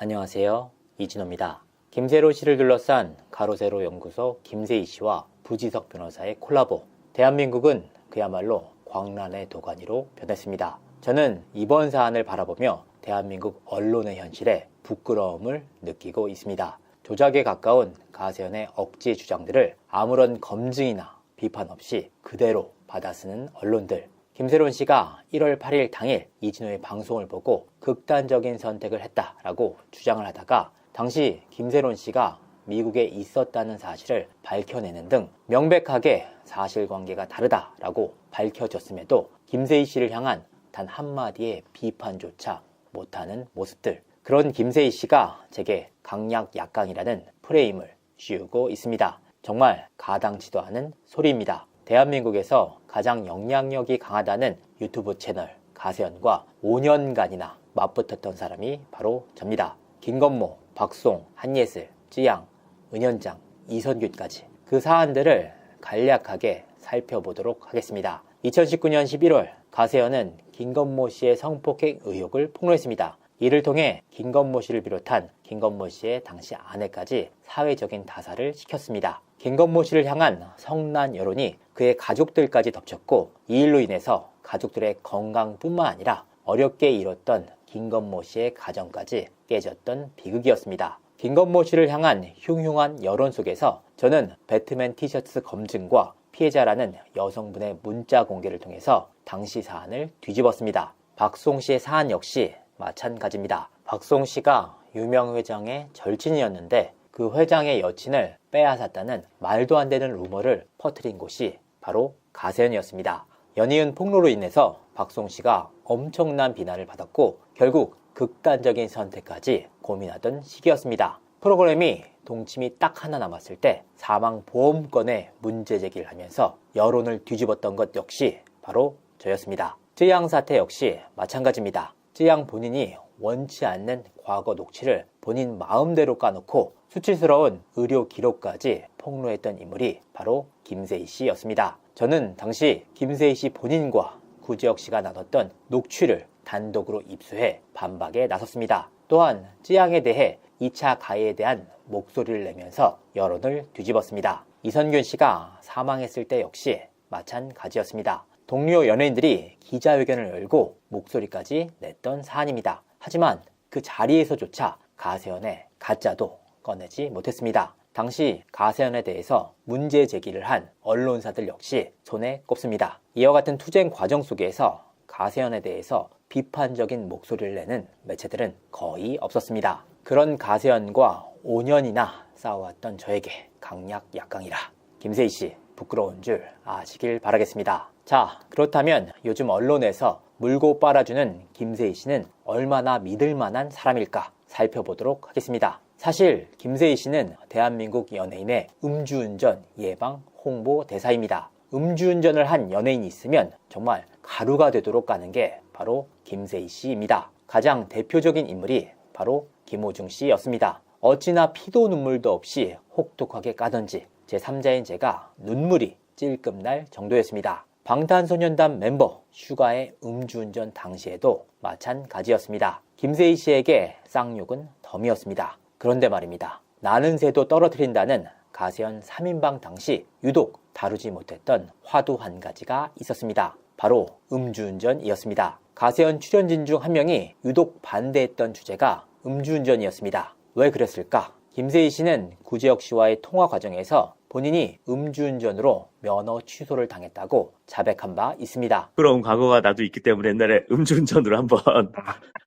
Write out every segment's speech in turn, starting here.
안녕하세요. 이진호입니다. 김세로 씨를 둘러싼 가로세로 연구소 김세희 씨와 부지석 변호사의 콜라보. 대한민국은 그야말로 광란의 도가니로 변했습니다. 저는 이번 사안을 바라보며 대한민국 언론의 현실에 부끄러움을 느끼고 있습니다. 조작에 가까운 가세연의 억지 주장들을 아무런 검증이나 비판 없이 그대로 받아쓰는 언론들. 김세론 씨가 1월 8일 당일 이진호의 방송을 보고 극단적인 선택을 했다라고 주장을 하다가 당시 김세론 씨가 미국에 있었다는 사실을 밝혀내는 등 명백하게 사실관계가 다르다라고 밝혀졌음에도 김세희 씨를 향한 단 한마디의 비판조차 못하는 모습들. 그런 김세희 씨가 제게 강약 약강이라는 프레임을 씌우고 있습니다. 정말 가당치도 않은 소리입니다. 대한민국에서 가장 영향력이 강하다는 유튜브 채널 가세연과 5년간이나 맞붙었던 사람이 바로 접니다. 김건모, 박송, 한예슬, 쯔양, 은현장, 이선균까지 그 사안들을 간략하게 살펴보도록 하겠습니다. 2019년 11월 가세연은 김건모 씨의 성폭행 의혹을 폭로했습니다. 이를 통해 김건모 씨를 비롯한 김건모 씨의 당시 아내까지 사회적인 다사를 시켰습니다. 김건모 씨를 향한 성난 여론이 그의 가족들까지 덮쳤고 이 일로 인해서 가족들의 건강뿐만 아니라 어렵게 이뤘던 김건모 씨의 가정까지 깨졌던 비극이었습니다. 김건모 씨를 향한 흉흉한 여론 속에서 저는 배트맨 티셔츠 검증과 피해자라는 여성분의 문자 공개를 통해서 당시 사안을 뒤집었습니다. 박송 씨의 사안 역시 마찬가지입니다. 박송 씨가 유명 회장의 절친이었는데 그 회장의 여친을 빼앗았다는 말도 안 되는 루머를 퍼뜨린 곳이 바로 가세연이었습니다. 연이은 폭로로 인해서 박송 씨가 엄청난 비난을 받았고 결국 극단적인 선택까지 고민하던 시기였습니다. 프로그램이 동침이 딱 하나 남았을 때 사망보험권에 문제 제기를 하면서 여론을 뒤집었던 것 역시 바로 저였습니다. 쯔양 사태 역시 마찬가지입니다. 쯔양 본인이 원치 않는 과거 녹취를 본인 마음대로 까놓고 수치스러운 의료 기록까지 폭로했던 인물이 바로 김세희 씨였습니다. 저는 당시 김세희 씨 본인과 구지혁 씨가 나눴던 녹취를 단독으로 입수해 반박에 나섰습니다. 또한 쯔양에 대해 2차 가해에 대한 목소리를 내면서 여론을 뒤집었습니다. 이선균 씨가 사망했을 때 역시 마찬가지였습니다. 동료 연예인들이 기자회견을 열고 목소리까지 냈던 사안입니다. 하지만 그 자리에서조차 가세연의 가짜도 꺼내지 못했습니다. 당시 가세연에 대해서 문제 제기를 한 언론사들 역시 손에 꼽습니다. 이와 같은 투쟁 과정 속에서 가세연에 대해서 비판적인 목소리를 내는 매체들은 거의 없었습니다. 그런 가세연과 5년이나 싸워왔던 저에게 강약 약강이라 김세희 씨 부끄러운 줄 아시길 바라겠습니다. 자, 그렇다면 요즘 언론에서 물고 빨아주는 김세희 씨는 얼마나 믿을 만한 사람일까 살펴보도록 하겠습니다. 사실 김세희 씨는 대한민국 연예인의 음주운전 예방 홍보 대사입니다. 음주운전을 한 연예인이 있으면 정말 가루가 되도록 까는 게 바로 김세희 씨입니다. 가장 대표적인 인물이 바로 김호중 씨였습니다. 어찌나 피도 눈물도 없이 혹독하게 까던지 제3자인 제가 눈물이 찔끔 날 정도였습니다. 방탄소년단 멤버 슈가의 음주운전 당시에도 마찬가지였습니다. 김세희 씨에게 쌍욕은 덤이었습니다. 그런데 말입니다. 나는 새도 떨어뜨린다는 가세연 3인방 당시 유독 다루지 못했던 화두 한 가지가 있었습니다. 바로 음주운전이었습니다. 가세연 출연진 중 한 명이 유독 반대했던 주제가 음주운전이었습니다. 왜 그랬을까? 김세희 씨는 구지혁 씨와의 통화 과정에서 본인이 음주운전으로 면허 취소를 당했다고 자백한 바 있습니다. 부끄러운 과거가 나도 있기 때문에 옛날에 음주운전으로 한번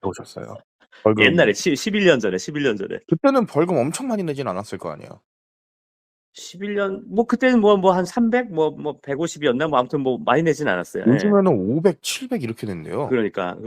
오셨어요. 벌금. 옛날에 11년 전에 그때는 벌금 엄청 많이 내진 않았을 거 아니에요. 11년 뭐 그때는 뭐 한 300 뭐 150이었나 뭐 아무튼 뭐 많이 내진 않았어요. 요즘에는 500, 700 이렇게 낸대요. 그러니까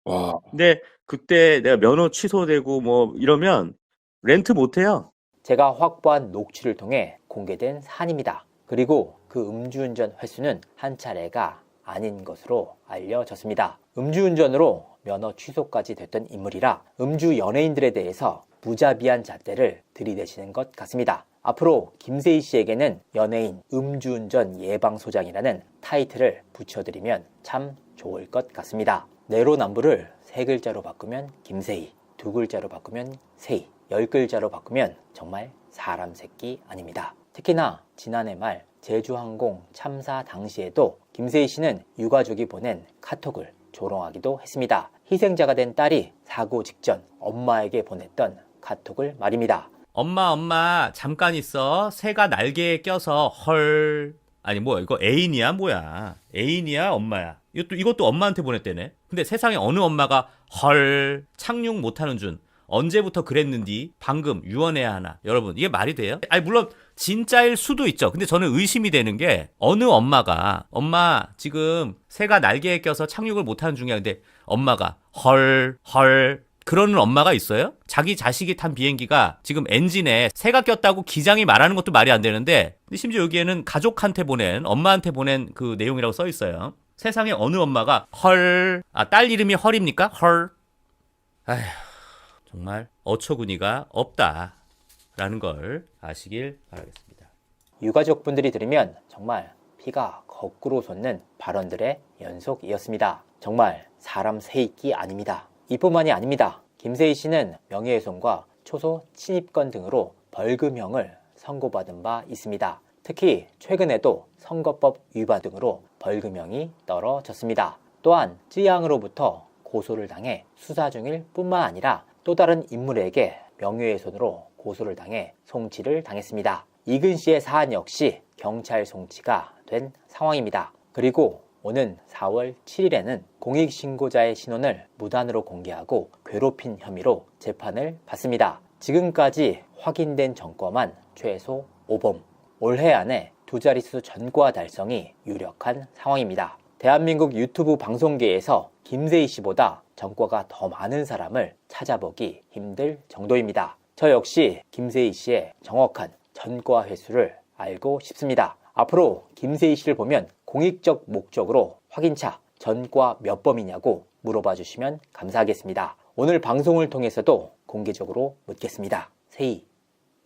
와. 근데 그때 내가 면허 취소되고 뭐 이러면 렌트 못 해요. 제가 확보한 녹취를 통해 공개된 사안입니다. 그리고 그 음주운전 횟수는 한 차례가 아닌 것으로 알려졌습니다. 음주운전으로 면허 취소까지 됐던 인물이라 음주 연예인들에 대해서 무자비한 잣대를 들이대시는 것 같습니다. 앞으로 김세희 씨에게는 연예인 음주운전 예방소장이라는 타이틀을 붙여드리면 참 좋을 것 같습니다. 내로남불을 세 글자로 바꾸면 김세희, 2글자로 바꾸면 세이, 10글자로 바꾸면 정말 사람 새끼 아닙니다. 특히나 지난해 말 제주항공 참사 당시에도 김세희 씨는 유가족이 보낸 카톡을 조롱하기도 했습니다. 희생자가 된 딸이 사고 직전 엄마에게 보냈던 카톡을 말입니다. 엄마, 잠깐 있어. 새가 날개에 껴서 헐. 아니, 뭐야, 이거 애인이야, 뭐야. 애인이야, 엄마야. 이것도 엄마한테 보냈대네. 근데 세상에 어느 엄마가 헐, 착륙 못하는 준. 언제부터 그랬는디? 방금 유언해야 하나. 여러분, 이게 말이 돼요? 아니, 물론, 진짜일 수도 있죠. 근데 저는 의심이 되는 게, 어느 엄마가, 엄마, 지금 새가 날개에 껴서 착륙을 못하는 중이야. 근데 엄마가 헐, 그러는 엄마가 있어요? 자기 자식이 탄 비행기가 지금 엔진에 새가 꼈다고 기장이 말하는 것도 말이 안 되는데, 근데 심지어 여기에는 가족한테 보낸, 엄마한테 보낸 그 내용이라고 써 있어요. 세상에 어느 엄마가 헐, 딸 이름이 헐입니까? 헐. 아휴, 정말 어처구니가 없다라는 걸 아시길 바라겠습니다. 유가족분들이 들으면 정말 피가 거꾸로 솟는 발언들의 연속이었습니다. 정말 사람 새끼 아닙니다. 이뿐만이 아닙니다. 김세희 씨는 명예훼손과 초소 침입건 등으로 벌금형을 선고받은 바 있습니다. 특히 최근에도 선거법 위반 등으로 벌금형이 떨어졌습니다. 또한 쯔양으로부터 고소를 당해 수사 중일 뿐만 아니라 또 다른 인물에게 명예훼손으로 고소를 당해 송치를 당했습니다. 이근 씨의 사안 역시 경찰 송치가 된 상황입니다. 그리고 오는 4월 7일에는 공익신고자의 신원을 무단으로 공개하고 괴롭힌 혐의로 재판을 받습니다. 지금까지 확인된 전과만 최소 5범, 올해 안에 2자릿수 전과 달성이 유력한 상황입니다. 대한민국 유튜브 방송계에서 김세희 씨보다 전과가 더 많은 사람을 찾아보기 힘들 정도입니다. 저 역시 김세희 씨의 정확한 전과 횟수를 알고 싶습니다. 앞으로 김세희 씨를 보면 공익적 목적으로 확인차 전과 몇 범이냐고 물어봐 주시면 감사하겠습니다. 오늘 방송을 통해서도 공개적으로 묻겠습니다. 세희,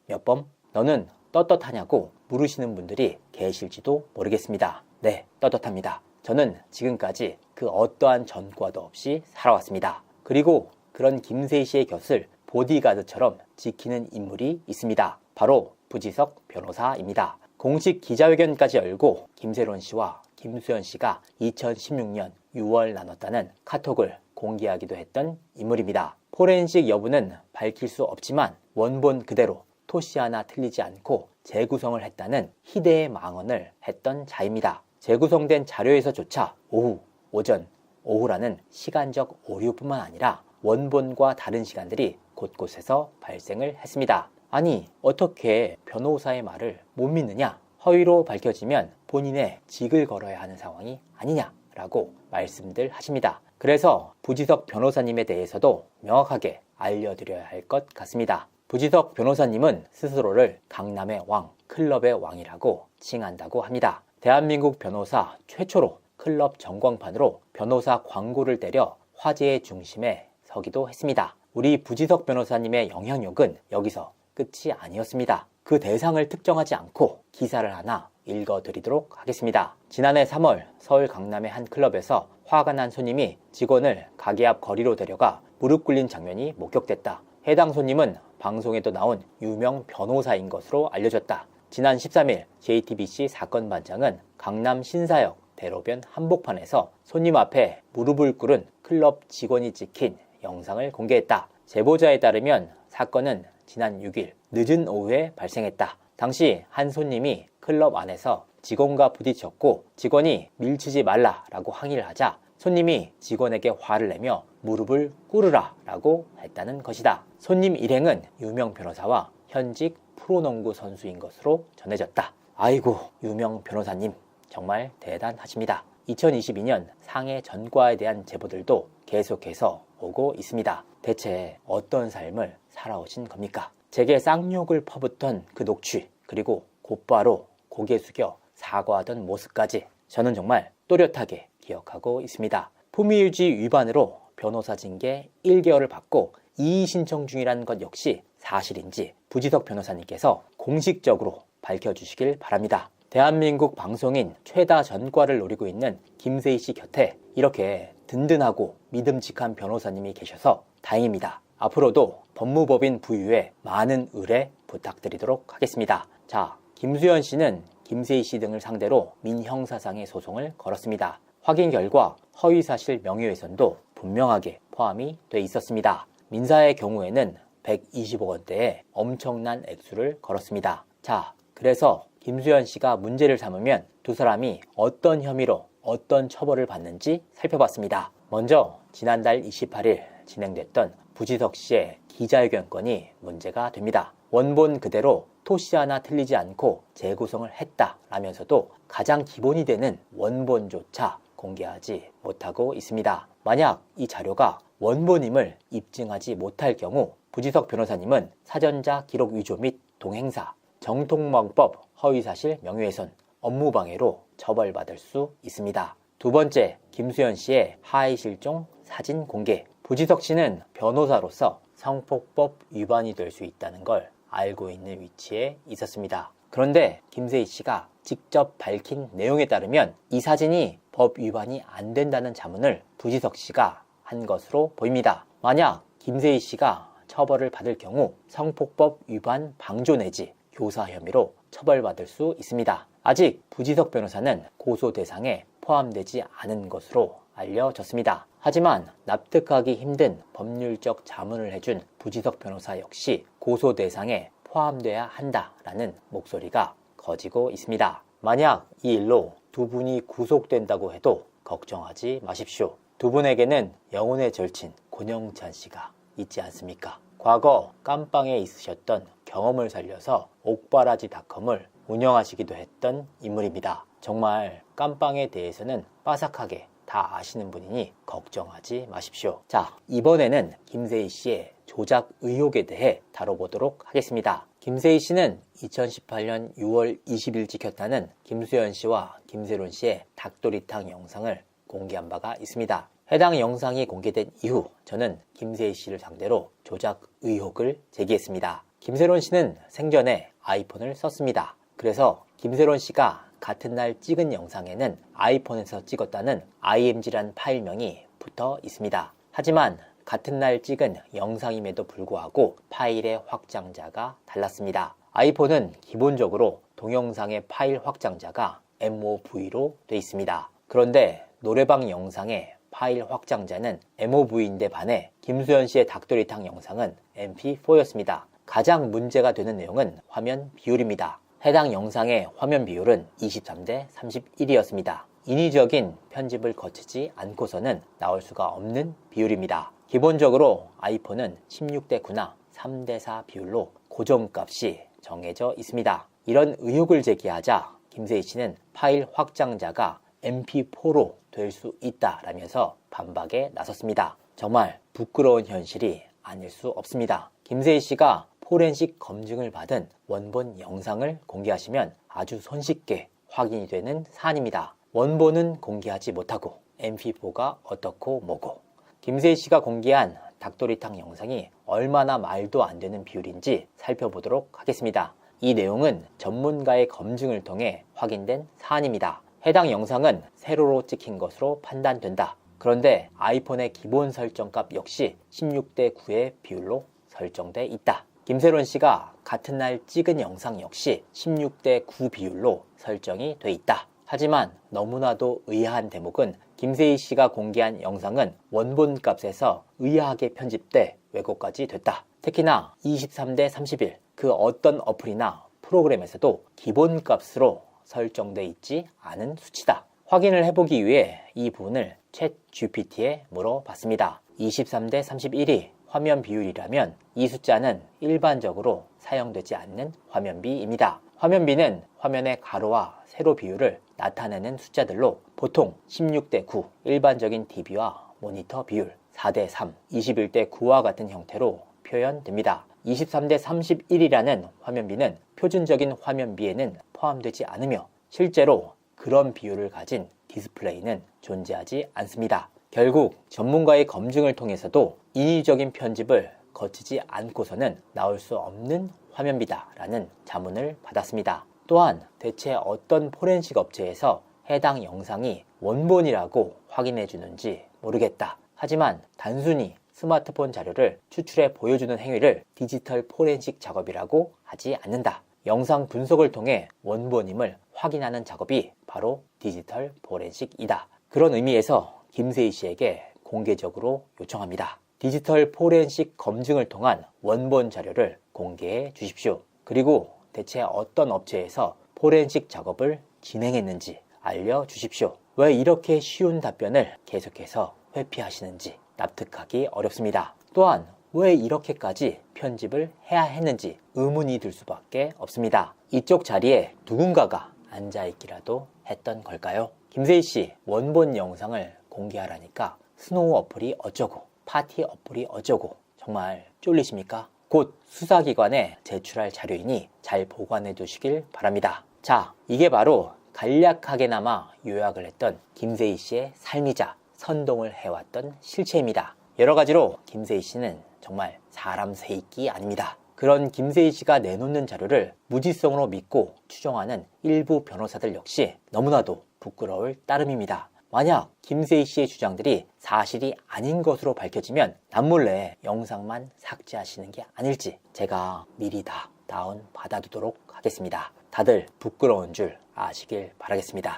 몇 범? 너는 떳떳하냐고 물으시는 분들이 계실지도 모르겠습니다. 네, 떳떳합니다. 저는 지금까지 그 어떠한 전과도 없이 살아왔습니다. 그리고 그런 김세희 씨의 곁을 보디가드처럼 지키는 인물이 있습니다. 바로 부지석 변호사입니다. 공식 기자회견까지 열고 김세론 씨와 김수현 씨가 2016년 6월 나눴다는 카톡을 공개하기도 했던 인물입니다. 포렌식 여부는 밝힐 수 없지만 원본 그대로 토시 하나 틀리지 않고 재구성을 했다는 희대의 망언을 했던 자입니다. 재구성된 자료에서조차 오후, 오전, 오후라는 시간적 오류뿐만 아니라 원본과 다른 시간들이 곳곳에서 발생을 했습니다. 아니, 어떻게 변호사의 말을 못 믿느냐? 허위로 밝혀지면 본인의 직을 걸어야 하는 상황이 아니냐라고 말씀들 하십니다. 그래서 부지석 변호사님에 대해서도 명확하게 알려드려야 할 것 같습니다. 부지석 변호사님은 스스로를 강남의 왕, 클럽의 왕이라고 칭한다고 합니다. 대한민국 변호사 최초로 클럽 전광판으로 변호사 광고를 때려 화제의 중심에 서기도 했습니다. 우리 부지석 변호사님의 영향력은 여기서 끝이 아니었습니다. 그 대상을 특정하지 않고 기사를 하나 읽어드리도록 하겠습니다. 지난해 3월 서울 강남의 한 클럽에서 화가 난 손님이 직원을 가게 앞 거리로 데려가 무릎 꿇린 장면이 목격됐다. 해당 손님은 방송에도 나온 유명 변호사인 것으로 알려졌다. 지난 13일 JTBC 사건 반장은 강남 신사역 대로변 한복판에서 손님 앞에 무릎을 꿇은 클럽 직원이 찍힌 영상을 공개했다. 제보자에 따르면 사건은 지난 6일 늦은 오후에 발생했다. 당시 한 손님이 클럽 안에서 직원과 부딪혔고 직원이 밀치지 말라라고 항의를 하자 손님이 직원에게 화를 내며 무릎을 꿇으라 라고 했다는 것이다. 손님 일행은 유명 변호사와 현직 프로농구 선수인 것으로 전해졌다. 아이고, 유명 변호사님 정말 대단하십니다. 2022년 상해 전과에 대한 제보들도 계속해서 오고 있습니다. 대체 어떤 삶을 살아오신 겁니까? 제게 쌍욕을 퍼붓던 그 녹취, 그리고 곧바로 고개 숙여 사과하던 모습까지 저는 정말 또렷하게 기억하고 있습니다. 품위유지 위반으로 변호사 징계 1개월을 받고 이의 신청 중이라는 것 역시 사실인지 부지석 변호사님께서 공식적으로 밝혀주시길 바랍니다. 대한민국 방송인 최다 전과를 노리고 있는 김세희 씨 곁에 이렇게 든든하고 믿음직한 변호사님이 계셔서 다행입니다. 앞으로도 법무법인 부유에 많은 의뢰 부탁드리도록 하겠습니다. 자, 김수현 씨는 김세희 씨 등을 상대로 민형사상의 소송을 걸었습니다. 확인 결과 허위사실 명예훼손도 분명하게 포함이 돼 있었습니다. 민사의 경우에는 120억 원대의 엄청난 액수를 걸었습니다. 자, 그래서 김수현 씨가 문제를 삼으면 두 사람이 어떤 혐의로 어떤 처벌을 받는지 살펴봤습니다. 먼저 지난달 28일 진행됐던 부지석 씨의 기자회견 건이 문제가 됩니다. 원본 그대로 토시 하나 틀리지 않고 재구성을 했다라면서도 가장 기본이 되는 원본조차 공개하지 못하고 있습니다. 만약 이 자료가 원본임을 입증하지 못할 경우 부지석 변호사님은 사전자 기록 위조 및 동행사, 정통망법 허위사실 명예훼손, 업무방해로 처벌받을 수 있습니다. 두 번째, 김수현 씨의 하해 실종 사진 공개. 부지석 씨는 변호사로서 성폭법 위반이 될 수 있다는 걸 알고 있는 위치에 있었습니다. 그런데 김세희 씨가 직접 밝힌 내용에 따르면 이 사진이 법 위반이 안 된다는 자문을 부지석 씨가 한 것으로 보입니다. 만약 김세희 씨가 처벌을 받을 경우 성폭법 위반 방조 내지 교사 혐의로 처벌받을 수 있습니다. 아직 부지석 변호사는 고소 대상에 포함되지 않은 것으로 알려졌습니다. 하지만 납득하기 힘든 법률적 자문을 해준 부지석 변호사 역시 고소 대상에 포함돼야 한다라는 목소리가 커지고 있습니다. 만약 이 일로 두 분이 구속된다고 해도 걱정하지 마십시오. 두 분에게는 영혼의 절친 권영찬 씨가 있지 않습니까? 과거 깜빵에 있으셨던 경험을 살려서 옥바라지닷컴을 운영하시기도 했던 인물입니다. 정말 깜빵에 대해서는 빠삭하게 다 아시는 분이니 걱정하지 마십시오. 자, 이번에는 김세희 씨의 조작 의혹에 대해 다뤄보도록 하겠습니다. 김세희 씨는 2018년 6월 20일 찍혔다는 김수현 씨와 김세론 씨의 닭도리탕 영상을 공개한 바가 있습니다. 해당 영상이 공개된 이후 저는 김세희 씨를 상대로 조작 의혹을 제기했습니다. 김세론 씨는 생전에 아이폰을 썼습니다. 그래서 김세론 씨가 같은 날 찍은 영상에는 아이폰에서 찍었다는 img란 파일명이 붙어 있습니다. 하지만 같은 날 찍은 영상임에도 불구하고 파일의 확장자가 달랐습니다. 아이폰은 기본적으로 동영상의 파일 확장자가 MOV로 되어 있습니다. 그런데 노래방 영상의 파일 확장자는 MOV인데 반해 김수현 씨의 닭도리탕 영상은 MP4였습니다. 가장 문제가 되는 내용은 화면 비율입니다. 해당 영상의 화면 비율은 23대 31이었습니다. 인위적인 편집을 거치지 않고서는 나올 수가 없는 비율입니다. 기본적으로 아이폰은 16대 9나 3대 4 비율로 고정값이 정해져 있습니다. 이런 의혹을 제기하자 김세희 씨는 파일 확장자가 MP4로 될 수 있다라면서 반박에 나섰습니다. 정말 부끄러운 현실이 아닐 수 없습니다. 김세희 씨가 포렌식 검증을 받은 원본 영상을 공개하시면 아주 손쉽게 확인이 되는 사안입니다. 원본은 공개하지 못하고 MP4가 어떻고 뭐고. 김세희 씨가 공개한 닭도리탕 영상이 얼마나 말도 안 되는 비율인지 살펴보도록 하겠습니다. 이 내용은 전문가의 검증을 통해 확인된 사안입니다. 해당 영상은 세로로 찍힌 것으로 판단된다. 그런데 아이폰의 기본 설정값 역시 16대 9의 비율로 설정돼 있다. 김세론 씨가 같은 날 찍은 영상 역시 16대 9 비율로 설정이 돼 있다. 하지만 너무나도 의아한 대목은 김세희 씨가 공개한 영상은 원본 값에서 의아하게 편집돼 왜곡까지 됐다. 특히나 23대 31, 그 어떤 어플이나 프로그램에서도 기본 값으로 설정돼 있지 않은 수치다. 확인을 해보기 위해 이 부분을 챗 GPT에 물어봤습니다. 23대 31이 화면 비율이라면 이 숫자는 일반적으로 사용되지 않는 화면비입니다. 화면비는 화면의 가로와 세로 비율을 나타내는 숫자들로 보통 16대 9, 일반적인 TV와 모니터 비율, 4대 3, 21대 9와 같은 형태로 표현됩니다. 23대 31이라는 화면비는 표준적인 화면비에는 포함되지 않으며 실제로 그런 비율을 가진 디스플레이는 존재하지 않습니다. 결국 전문가의 검증을 통해서도 인위적인 편집을 거치지 않고서는 나올 수 없는 화면비다라는 자문을 받았습니다. 또한 대체 어떤 포렌식 업체에서 해당 영상이 원본이라고 확인해 주는지 모르겠다. 하지만 단순히 스마트폰 자료를 추출해 보여주는 행위를 디지털 포렌식 작업이라고 하지 않는다. 영상 분석을 통해 원본임을 확인하는 작업이 바로 디지털 포렌식이다. 그런 의미에서 김세희 씨에게 공개적으로 요청합니다. 디지털 포렌식 검증을 통한 원본 자료를 공개해 주십시오. 그리고 대체 어떤 업체에서 포렌식 작업을 진행했는지 알려주십시오. 왜 이렇게 쉬운 답변을 계속해서 회피하시는지 납득하기 어렵습니다. 또한 왜 이렇게까지 편집을 해야 했는지 의문이 들 수밖에 없습니다. 이쪽 자리에 누군가가 앉아있기라도 했던 걸까요? 김세희 씨 원본 영상을 공개하라니까 스노우 어플이 어쩌고 파티 어플이 어쩌고 정말 쫄리십니까? 곧 수사기관에 제출할 자료이니 잘 보관해 두시길 바랍니다. 자, 이게 바로 간략하게나마 요약을 했던 김세희 씨의 삶이자 선동을 해왔던 실체입니다. 여러 가지로 김세희 씨는 정말 사람 세이끼 아닙니다. 그런 김세희 씨가 내놓는 자료를 무지성으로 믿고 추정하는 일부 변호사들 역시 너무나도 부끄러울 따름입니다. 만약 김세희 씨의 주장들이 사실이 아닌 것으로 밝혀지면 남몰래 영상만 삭제하시는 게 아닐지 제가 미리 다 다운 받아두도록 하겠습니다. 다들 부끄러운 줄 아시길 바라겠습니다.